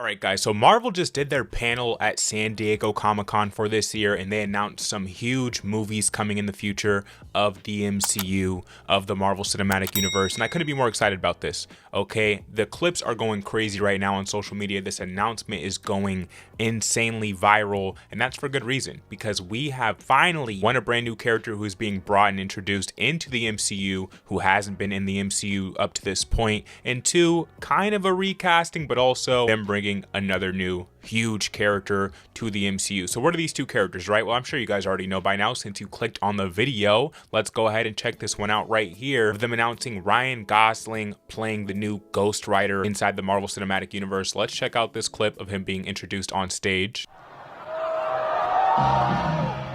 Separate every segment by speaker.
Speaker 1: Alright guys, so Marvel just did their panel at San Diego Comic-Con for this year, and they announced some huge movies coming in the future of the MCU, of the Marvel Cinematic Universe, and I couldn't be more excited about this. Okay, the clips are going crazy right now on social media. This announcement is going insanely viral, and that's for good reason, because we have finally a brand new character who's being brought and introduced into the MCU who hasn't been in the MCU up to this point, and two, kind of a recasting, but also them bringing another new huge character to the MCU. So what are these two characters, right? Well, I'm sure you guys already know by now since you clicked on the video. Let's go ahead and check this one out right here, of them announcing Ryan Gosling playing the new Ghost Rider inside the Marvel Cinematic Universe. Let's check out this clip of him being introduced on stage.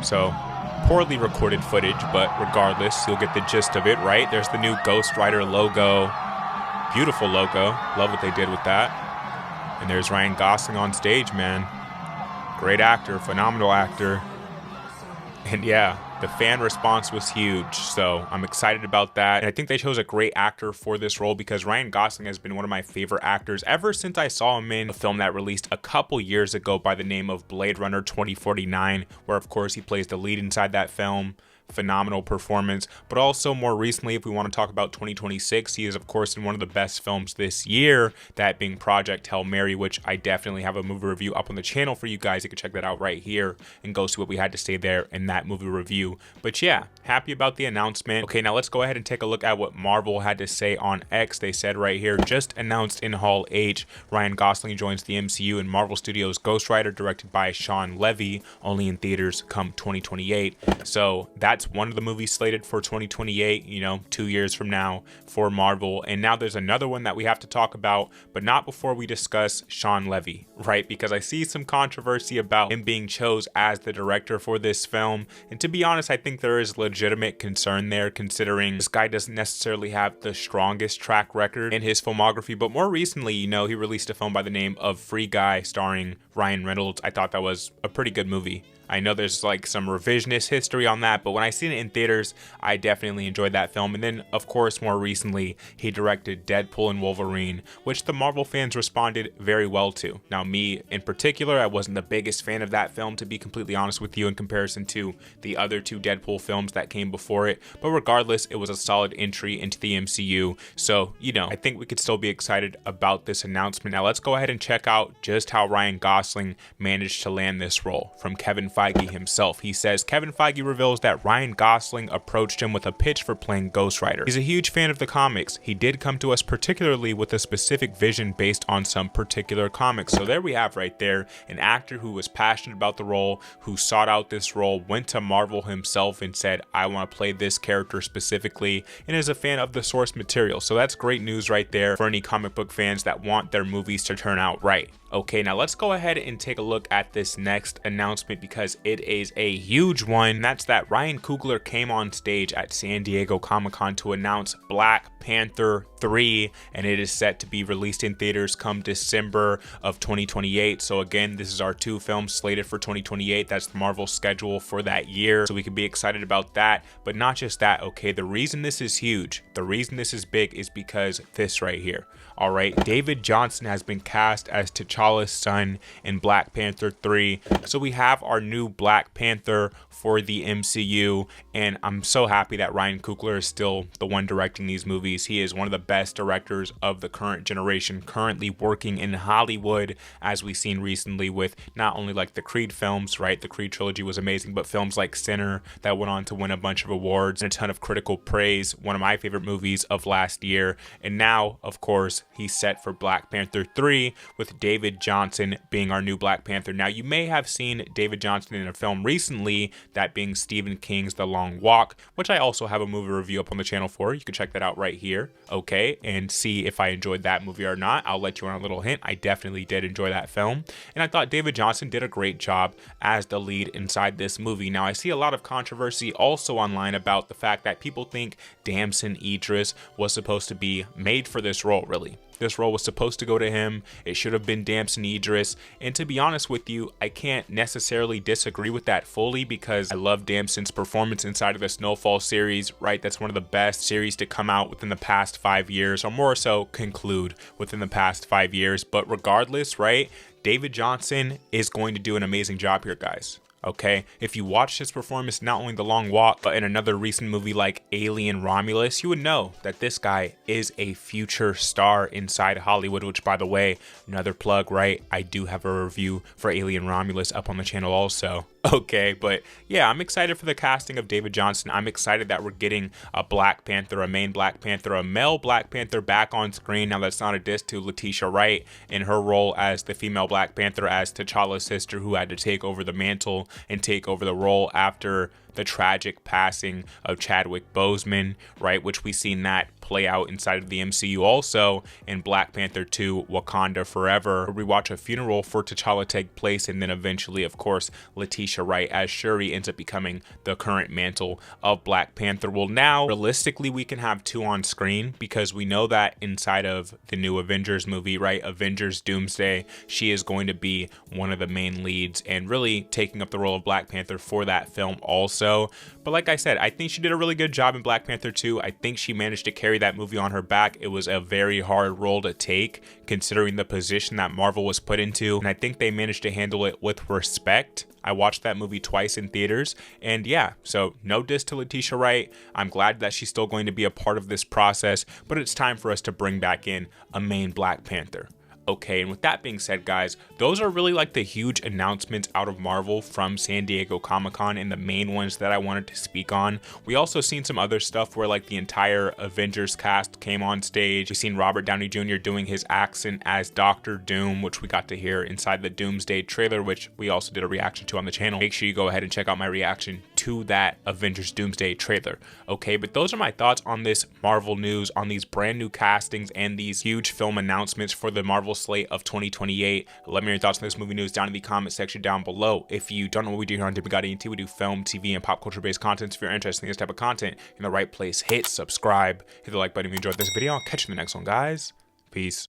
Speaker 1: So poorly recorded footage, but regardless, you'll get the gist of it, right? There's the new Ghost Rider logo. Beautiful logo. Love what they did with that. And there's Ryan Gosling on stage, man. Great actor, phenomenal actor. And yeah, the fan response was huge, so I'm excited about that. And I think they chose a great actor for this role because Ryan Gosling has been one of my favorite actors ever since I saw him in a film that released a couple years ago by the name of Blade Runner 2049, where of course he plays the lead inside that film. Phenomenal performance. But also more recently, if we want to talk about 2026, he is of course in one of the best films this year, that being Project Hail Mary, which I definitely have a movie review up on the channel for you guys. You can check that out right here and go see what we had to say there in that movie review. But yeah, happy about the announcement. Okay, now let's go ahead and take a look at what Marvel had to say on X. They said right here, just announced in Hall H, Ryan Gosling joins the MCU in Marvel Studios' Ghost Rider, directed by Sean Levy, only in theaters come 2028. So that's one of the movies slated for 2028, you know, 2 years from now for Marvel. And now there's another one that we have to talk about, but not before we discuss Sean Levy, right? Because I see some controversy about him being chosen as the director for this film. And to be honest, I think there is legitimate concern there, considering this guy doesn't necessarily have the strongest track record in his filmography. But more recently, you know, he released a film by the name of Free Guy starring Ryan Reynolds. I thought that was a pretty good movie. I know there's like some revisionist history on that, but when I seen it in theaters, I definitely enjoyed that film. And then, of course, more recently, he directed Deadpool and Wolverine, which the Marvel fans responded very well to. Now, me in particular, I wasn't the biggest fan of that film, to be completely honest with you, in comparison to the other two Deadpool films that came before it. But regardless, it was a solid entry into the MCU. So, you know, I think we could still be excited about this announcement. Now, let's go ahead and check out just how Ryan Gosling managed to land this role from Kevin Feige himself. He says Kevin Feige reveals that Ryan Gosling approached him with a pitch for playing Ghost Rider. He's a huge fan of the comics. He did come to us particularly with a specific vision based on some particular comics. So there we have right there an actor who was passionate about the role, who sought out this role, went to Marvel himself and said, I want to play this character specifically, and is a fan of the source material. So that's great news right there for any comic book fans that want their movies to turn out right. Okay, now let's go ahead and take a look at this next announcement because it is a huge one. That's that Ryan Coogler came on stage at San Diego Comic-Con to announce Black Panther 3, and it is set to be released in theaters come December of 2028. So again, this is our two films slated for 2028. That's the Marvel schedule for that year, so we can be excited about that. But not just that, okay, the reason this is huge, the reason this is big is because this right here. All right, David Jonsson has been cast as T'Challa's son in Black Panther 3. So we have our new Black Panther for the MCU, and I'm so happy that Ryan Coogler is still the one directing these movies. He is one of the best directors of the current generation, currently working in Hollywood, as we've seen recently with not only like the Creed films, right? The Creed trilogy was amazing, but films like Sinner that went on to win a bunch of awards and a ton of critical praise. One of my favorite movies of last year. And now, of course, he's set for Black Panther 3 with David Jonsson being our new Black Panther. Now, you may have seen David Jonsson in a film recently, that being Stephen King's The Long Walk, which I also have a movie review up on the channel for. You can check that out right here, okay, and see if I enjoyed that movie or not. I'll let you on a little hint. I definitely did enjoy that film, and I thought David Jonsson did a great job as the lead inside this movie. Now, I see a lot of controversy also online about the fact that people think Damson Idris was supposed to be made for this role, really. This role was supposed to go to him. It should have been Damson Idris. And to be honest with you, I can't necessarily disagree with that fully because I love Damson's performance inside of the Snowfall series, right? That's one of the best series to come out within the past 5 years, or more so conclude within the past 5 years. But regardless, right, David Jonsson is going to do an amazing job here, guys. Okay, if you watched his performance not only The Long Walk, but in another recent movie like Alien Romulus, you would know that this guy is a future star inside Hollywood, which, by the way, another plug, right? I do have a review for Alien Romulus up on the channel also. Okay, but yeah, I'm excited for the casting of David Jonsson. I'm excited that we're getting a Black Panther, a main Black Panther, a male Black Panther back on screen. Now, that's not a diss to Letitia Wright in her role as the female Black Panther, as T'Challa's sister, who had to take over the mantle and take over the role after the tragic passing of Chadwick Boseman, right? Which we seen that play out inside of the MCU also in Black Panther 2, Wakanda Forever, where we watch a funeral for T'Challa take place, and then eventually, of course, Letitia Wright as Shuri ends up becoming the current mantle of Black Panther. Well, now, realistically, we can have 2 on screen because we know that inside of the new Avengers movie, right, Avengers Doomsday, she is going to be one of the main leads and really taking up the role of Black Panther for that film also. But like I said, I think she did a really good job in Black Panther 2. I think she managed to carry that movie on her back. It was a very hard role to take considering the position that Marvel was put into, and I think they managed to handle it with respect. I watched that movie twice in theaters, and yeah, so no diss to Letitia Wright. I'm glad that she's still going to be a part of this process, but it's time for us to bring back in a main Black Panther. Okay, and with that being said, guys, those are really like the huge announcements out of Marvel from San Diego Comic-Con and the main ones that I wanted to speak on. We also seen some other stuff where like the entire Avengers cast came on stage. We've seen Robert Downey Jr. doing his accent as Doctor Doom, which we got to hear inside the Doomsday trailer, which we also did a reaction to on the channel. Make sure you go ahead and check out my reaction to that Avengers Doomsday trailer. Okay, but those are my thoughts on this Marvel news, on these brand new castings and these huge film announcements for the Marvel slate of 2028. Let me know your thoughts on this movie news down in the comment section down below. If you don't know what we do here on Demigod ENT, we do film, TV, and pop culture based content. So if you're interested in this type of content, in the right place, hit subscribe, hit the like button if you enjoyed this video. I'll catch you in the next one, guys. Peace.